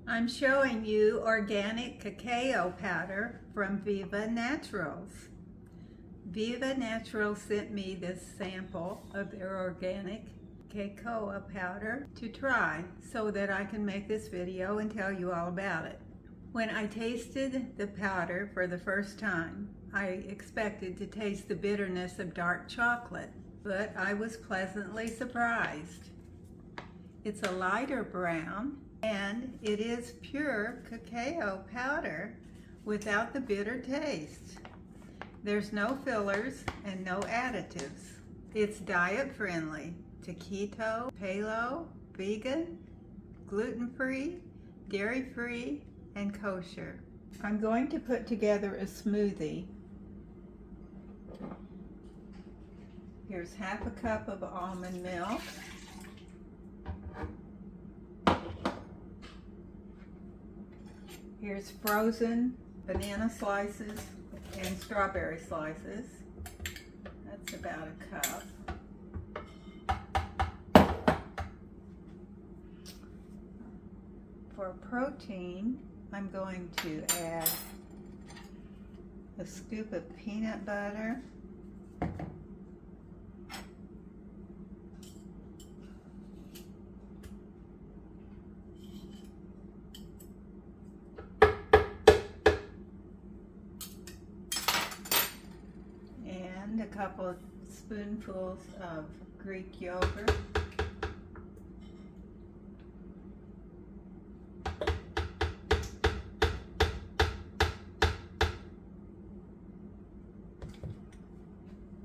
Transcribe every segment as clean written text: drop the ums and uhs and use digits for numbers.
I'm showing you organic cacao powder from Viva Naturals. Viva Naturals sent me this sample of their organic cacao powder to try so that I can make this video and tell you all about it. When I tasted the powder for the first time, I expected to taste the bitterness of dark chocolate, but I was pleasantly surprised. It's a lighter brown, and it is pure cacao powder without the bitter taste. There's no fillers and no additives. It's diet friendly to keto, paleo, vegan, gluten-free, dairy-free, and kosher. I'm going to put together a smoothie. Here's half a cup of almond milk. Here's frozen banana slices and strawberry slices. That's about a cup. For protein, I'm going to add a scoop of peanut butter, and a couple of spoonfuls of Greek yogurt.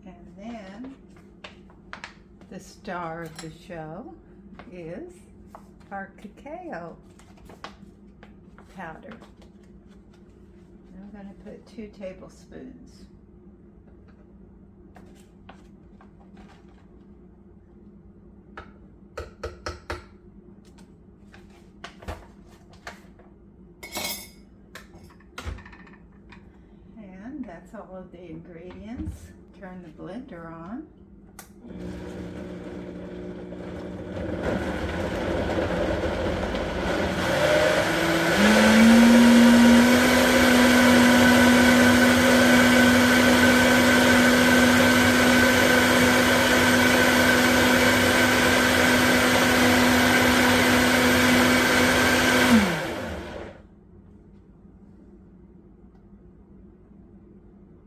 And then the star of the show is our cacao powder. I'm going to put 2 tablespoons. And that's all of the ingredients. Turn the blender on.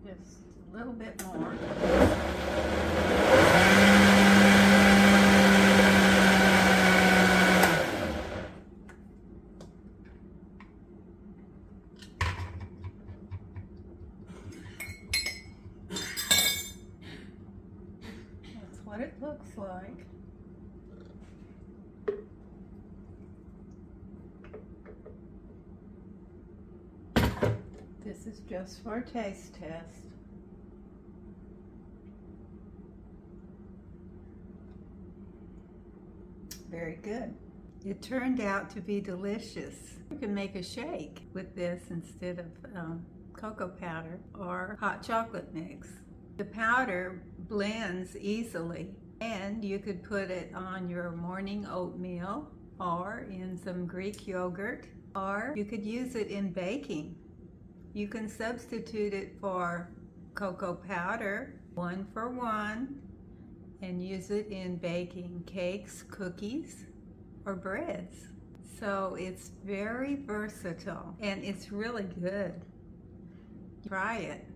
Just a little bit more. That's what it looks like. This is just for a taste test. Very good. It turned out to be delicious. You can make a shake with this instead of cocoa powder or hot chocolate mix. The powder blends easily, and you could put it on your morning oatmeal or in some Greek yogurt, or you could use it in baking. You can substitute it for cocoa powder 1 for 1 and use it in baking cakes, cookies, or breads. So it's very versatile and it's really good. Try it.